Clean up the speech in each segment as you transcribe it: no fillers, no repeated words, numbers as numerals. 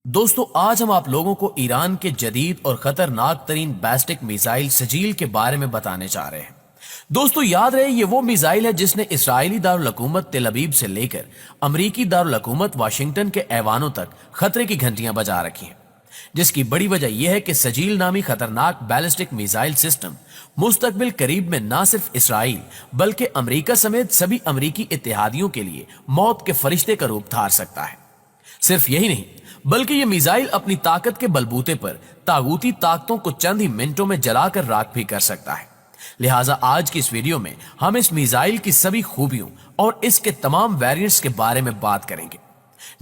दोस्तों आज हम आप लोगों को ईरान के जदीद और खतरनाक तरीन बैलिस्टिक मिसाइल सजील के बारे में बताने जा रहे हैं। दोस्तों याद रहे ये वो मिसाइल है जिसने इस्राएली दारुल हुकूमत तेल अवीव से लेकर अमरीकी दारुल हुकूमत वाशिंगटन के ऐवानों तक खतरे की घंटियां बजा रखी हैं, जिसकी बड़ी वजह यह है कि सजील नामी खतरनाक बैलिस्टिक मिसाइल सिस्टम मुस्तकबिल करीब में न सिर्फ इसराइल बल्कि अमरीका समेत सभी अमरीकी इत्तेहादियों के लिए मौत के फरिश्ते का रूप धार सकता है। सिर्फ यही नहीं बल्कि ये मिसाइल अपनी ताकत के बलबूते पर तागूती ताकतों को चंद ही मिनटों में जलाकर राख भी कर सकता है। लिहाजा आज की इस वीडियो में हम इस मिसाइल की सभी खूबियों और इसके तमाम वेरिएंट्स के बारे में बात करेंगे,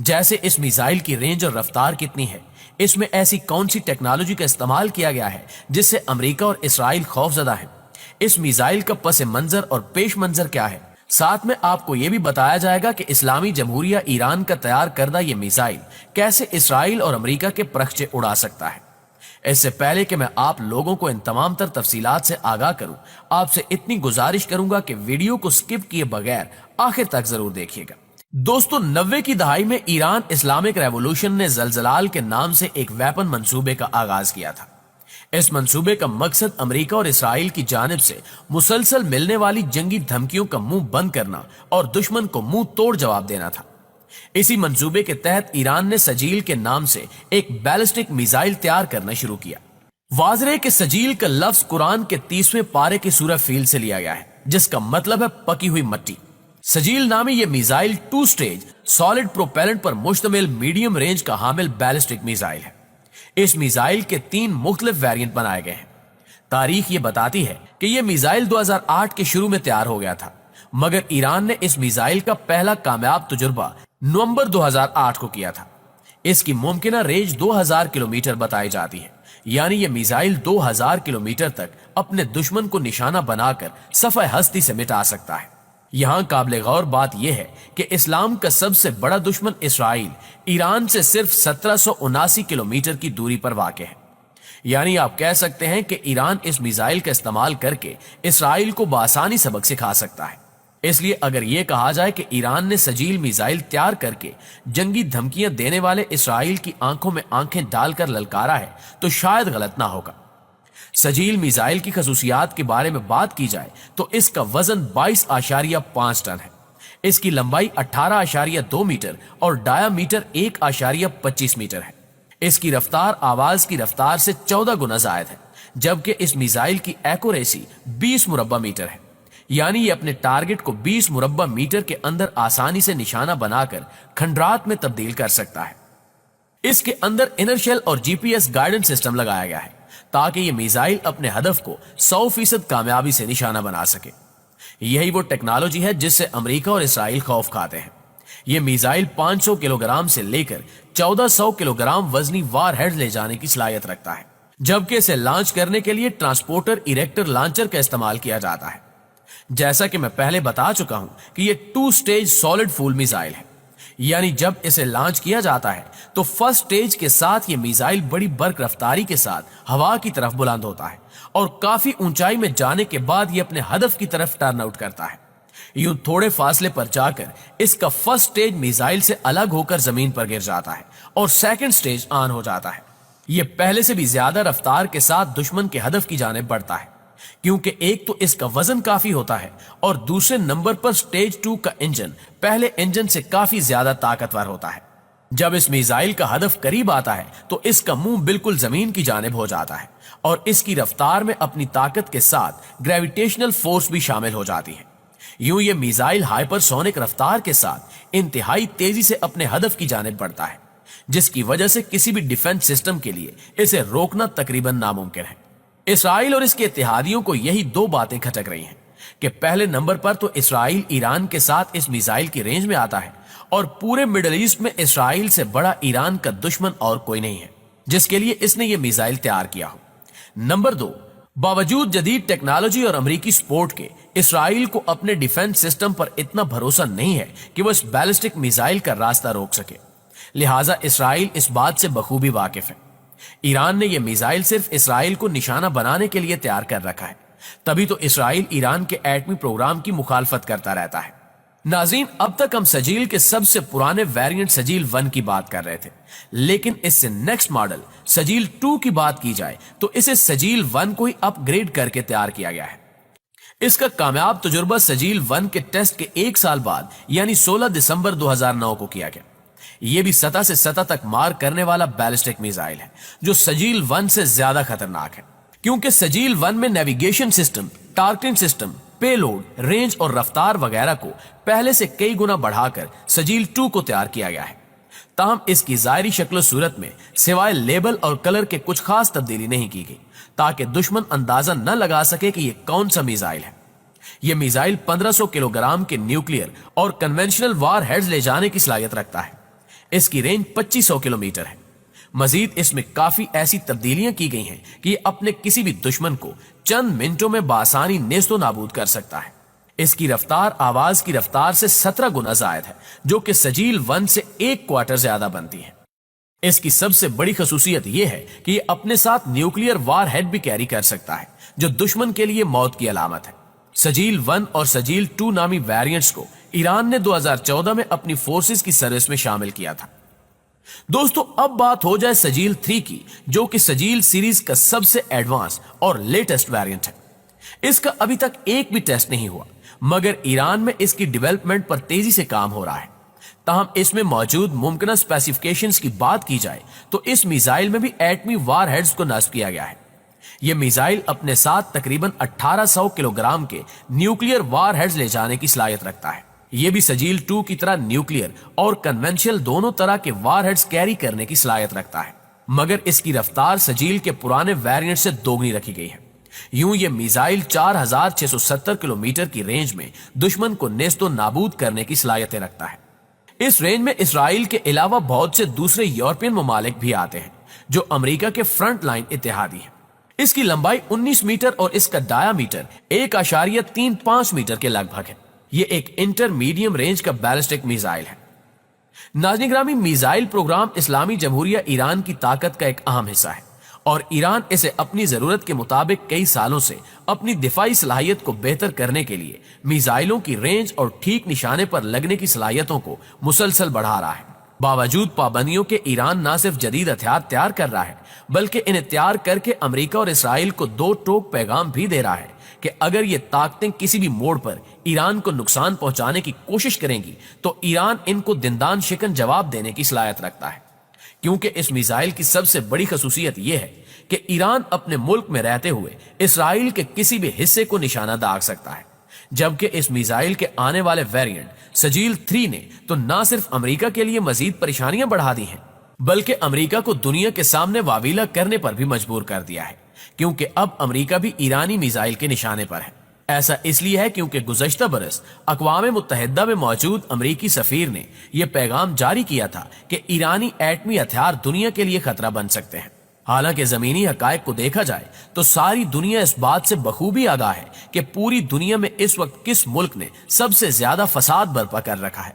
जैसे इस मिसाइल की रेंज और रफ्तार कितनी है, इसमें ऐसी कौन सी टेक्नोलॉजी का इस्तेमाल किया गया है जिससे अमेरिका और इसराइल खौफजदा है, इस मिसाइल का पस मंजर और पेश मंजर क्या है। साथ में आपको यह भी बताया जाएगा कि इस्लामी जमहूरिया ईरान का तैयार करदा यह मिसाइल कैसे इसराइल और अमेरिका के परखचे उड़ा सकता है। इससे पहले कि मैं आप लोगों को इन तमाम तर तफसीलात से आगाह करूं, आपसे इतनी गुजारिश करूंगा कि वीडियो को स्किप किए बगैर आखिर तक जरूर देखिएगा। दोस्तों 90 की दहाई में ईरान इस्लामिक रेवोल्यूशन ने जलजलाल के नाम से एक वेपन मंसूबे का आगाज किया था। इस मंसूबे का मकसद अमेरिका और इसराइल की जानिब से मुसलसल मिलने वाली जंगी धमकियों का मुंह बंद करना और दुश्मन को मुंह तोड़ जवाब देना था। इसी मंसूबे के तहत ईरान ने सजील के नाम से एक बैलिस्टिक मिसाइल तैयार करना शुरू किया। वाज़ेह कि सजील का लफ्ज कुरान के 30वें पारे की सूरह फील से लिया गया है, जिसका मतलब है पकी हुई मट्टी। सजील नामी यह मिसाइल 2 स्टेज सॉलिड प्रोपेलेंट पर मुश्तमिल मीडियम रेंज का हामिल बैलिस्टिक मिसाइल है। इस मिसाइल के 3 मुख्तलिफ वेरिएंट बनाए गए हैं। तारीख ये बताती है कि यह मिसाइल 2008 के शुरू में तैयार हो गया था, मगर ईरान ने इस मिसाइल का पहला कामयाब तजुर्बा नवंबर 2008 को किया था। इसकी मुमकिना रेंज 2000 किलोमीटर बताई जाती है, यानी यह मिसाइल 2000 किलोमीटर तक अपने दुश्मन को निशाना बनाकर सफ़े हस्ती से मिटा सकता है। यहां काबिल गौर बात यह है कि इस्लाम का सबसे बड़ा दुश्मन इसराइल ईरान से सिर्फ 1779 किलोमीटर की दूरी पर वाक़ है, यानी आप कह सकते हैं कि ईरान इस मिसाइल का इस्तेमाल करके इसराइल को बआसानी सबक सिखा सकता है। इसलिए अगर यह कहा जाए कि ईरान ने सजील मिसाइल तैयार करके जंगी धमकियां देने वाले इसराइल की आंखों में आंखें डालकर ललकारा है तो शायद गलत ना होगा। सजील मिसाइल की खसूसियात के बारे में बात की जाए तो इसका वजन 22.5 टन है। इसकी लंबाई 18.2 मीटर और डायामीटर 1.25 मीटर है। इसकी रफ्तार आवाज की रफ्तार से 14 गुना ज्यादा है, जबकि इस मिसाइल की एक्यूरेसी 20 मुरब्बा मीटर है, यानी ये अपने टारगेट को 20 मुरब्बा मीटर के अंदर आसानी से निशाना बनाकर खंडरात में तब्दील कर सकता है। इसके अंदर इनरशेल और जीपीएस गाइडेंस सिस्टम लगाया गया है ताकि ये मिसाइल अपने हदफ को 100% कामयाबी से निशाना बना सके। यही वो टेक्नोलॉजी है जिससे अमेरिका और इसराइल खौफ खाते हैं। यह मिसाइल 500 किलोग्राम से लेकर 1400 किलोग्राम वजनी वार हेड ले जाने की सलाहियत रखता है, जबकि इसे लॉन्च करने के लिए ट्रांसपोर्टर इरेक्टर लॉन्चर का इस्तेमाल किया जाता है। जैसा कि मैं पहले बता चुका हूं कि यह 2 स्टेज सॉलिड फूल मिसाइल है, यानी जब इसे लॉन्च किया जाता है तो फर्स्ट स्टेज के साथ यह मिसाइल बड़ी बर्क रफ्तारी के साथ हवा की तरफ बुलंद होता है और काफी ऊंचाई में जाने के बाद यह अपने हदफ की तरफ टर्न आउट करता है। यूं थोड़े फासले पर जाकर इसका फर्स्ट स्टेज मिसाइल से अलग होकर जमीन पर गिर जाता है और सेकंड स्टेज ऑन हो जाता है। यह पहले से भी ज्यादा रफ्तार के साथ दुश्मन के हदफ की जानिब बढ़ता है, क्योंकि एक तो इसका वजन काफी होता है और दूसरे नंबर पर स्टेज 2 का इंजन पहले इंजन से काफी ज्यादा ताकतवर होता है। जब इस मिसाइल का हदफ करीब आता है तो इसका मुंह बिल्कुल जमीन की जानिब हो जाता है और इसकी रफ्तार में अपनी ताकत के साथ ग्रेविटेशनल फोर्स भी शामिल हो जाती है। यूं ये मिसाइल हाइपरसोनिक रफ्तार के साथ इंतहाई तेजी से अपने हदफ की जानिब बढ़ता है, जिसकी वजह से किसी भी डिफेंस सिस्टम के लिए इसे रोकना तकरीबन नामुमकिन है। इसराइल और इसके इत्तेहादियों को यही 2 बातें खटक रही हैं कि पहले नंबर पर तो इसराइल ईरान के साथ इस मिसाइल की रेंज में आता है और पूरे मिडिल ईस्ट में इसराइल से बड़ा ईरान का दुश्मन और कोई नहीं है जिसके लिए इसने ये मिसाइल तैयार किया हो। नंबर 2, बावजूद जदीद टेक्नोलॉजी और अमेरिकी सपोर्ट के इसराइल को अपने डिफेंस सिस्टम पर इतना भरोसा नहीं है कि वो इस बैलिस्टिक मिसाइल का रास्ता रोक सके। लिहाजा इसराइल इस बात से बखूबी वाकिफ है। ईरान ने यह मिसाइल सिर्फ इसराइल को निशाना बनाने के लिए तैयार कर रखा है, तभी तो इसराइल ईरान के एटमी प्रोग्राम की मुखालफत करता रहता है। नाज़रीन, अब तक हम सजील के सबसे पुराने वेरिएंट सजील 1 की बात कर रहे थे, लेकिन इससे नेक्स्ट मॉडल सजील 2 की बात की जाए तो इसे सजील 1 को ही अपग्रेड करके तैयार किया गया है। इसका कामयाब तजुर्बा सजील 1 के टेस्ट के 1 साल बाद यानी 16 दिसंबर 2009 को किया गया। यह भी सतह से सतह तक मार करने वाला बैलिस्टिक मिसाइल है, जो सजील 1 से ज्यादा खतरनाक है, क्योंकि सजील 1 में navigation system, targeting system, payload, range और रफ्तार वगैरह को पहले से कई गुना बढ़ाकर सजील 2 को तैयार किया गया है। ताहम इसकी ज़ाहिरी शक्ल सूरत में सिवाय लेबल और कलर के कुछ खास तब्दीली नहीं की गई, ताकि दुश्मन अंदाजा न लगा सके कि यह कौन सा मिसाइल है। यह मिसाइल 1500 किलोग्राम के न्यूक्लियर और कन्वेंशनल वार हेड्स ले जाने की सलाहियत रखता है। इसकी रेंज 2500 किलोमीटर है। मजीद इसमें काफी ऐसी तब्दीलियां की गई हैं कि यह अपने किसी भी दुश्मन को चंद मिनटों में बासानी नेस्तो नाबूद कर सकता है। इसकी रफ्तार आवाज की रफ्तार से 17 गुना जायद है, जो कि सजील 1 से 1 क्वार्टर ज्यादा बनती है। इसकी सबसे बड़ी खसूसियत यह है कि यह अपने साथ न्यूक्लियर वार हेड भी कैरी कर सकता है, जो दुश्मन के लिए मौत की अलामत है। सजील 1 और सजील 2 नामी वेरिएंट्स को ईरान ने 2014 में अपनी फोर्सेस की सर्विस में शामिल किया था। दोस्तों, अब बात हो जाए सजील 3 की, जो कि सजील सीरीज का सबसे एडवांस और लेटेस्ट वेरिएंट है। इसका अभी तक एक भी टेस्ट नहीं हुआ, मगर ईरान में इसकी डेवलपमेंट पर तेजी से काम हो रहा है। ताहम इसमें मौजूद मुमकिन स्पेसिफिकेशंस की बात की जाए तो इस मिसाइल में भी एटमी वार हेड्स को नस्ब किया गया है। यह मिसाइल अपने साथ तकरीबन 1800 किलोग्राम के न्यूक्लियर वार हेड्स ले जाने की सलाहियत रखता है। यह भी सजील 2 की तरह न्यूक्लियर और कन्वेंशनल दोनों तरह के वार हेड्स कैरी करने की सलाहियत रखता है, मगर इसकी रफ्तार सजील के पुराने वेरिएंट से दोगुनी रखी गई है। यूं यह मिसाइल 4670 किलोमीटर की रेंज में दुश्मन को नेस्तो नाबूद करने की सलाहियतें रखता है। इस रेंज में इसराइल के अलावा बहुत से दूसरे यूरोपियन ममालिक भी आते हैं, जो अमेरिका के फ्रंट लाइन इत्तेहादी हैं। इसकी लंबाई 19 मीटर और इसका डायामीटर 1.35 मीटर के लगभग है। यह एक इंटरमीडियम रेंज का बैलिस्टिक मिसाइल है। नाज़रीन ग्रामी, मिसाइल प्रोग्राम इस्लामी जमहूरिया ईरान की ताकत का एक अहम हिस्सा है और ईरान इसे अपनी जरूरत के मुताबिक कई सालों से अपनी दिफाई सलाहियत को बेहतर करने के लिए मिसाइलों की रेंज और ठीक निशाने पर लगने की सलाहियतों को मुसलसल बढ़ा रहा है। बावजूद पाबंदियों के ईरान न सिर्फ जदीद हथियार तैयार कर रहा है, बल्कि इन्हें तैयार करके अमेरिका और इसराइल को दो टोक पैगाम भी दे रहा है कि अगर ये ताकतें किसी भी मोड़ पर ईरान को नुकसान पहुंचाने की कोशिश करेंगी तो ईरान इनको दिनदान शिकन जवाब देने की सलाहियत रखता है। क्योंकि इस मिसाइल की सबसे बड़ी खसूसियत यह है कि ईरान अपने मुल्क में रहते हुए इसराइल के किसी भी हिस्से को निशाना दाग सकता है, जबकि इस मिसाइल के आने वाले वेरिएंट सजील 3 ने तो न सिर्फ अमेरिका के लिए मजीद परेशानियां बढ़ा दी हैं, बल्कि अमेरिका को दुनिया के सामने वावीला करने पर भी मजबूर कर दिया है, क्योंकि अब अमेरिका भी ईरानी मिसाइल के निशाने पर है। ऐसा इसलिए है क्योंकि गुज़श्ता बरस अक़वाम मुत्तहिदा में मौजूद अमरीकी सफीर ने यह पैगाम जारी किया था कि ईरानी एटमी हथियार दुनिया के लिए खतरा बन सकते हैं। हालांकि जमीनी हकायक को देखा जाए तो सारी दुनिया इस बात से बखूबी आगाह है कि पूरी दुनिया में इस वक्त किस मुल्क ने सबसे ज्यादा फसाद बर्पा कर रखा है।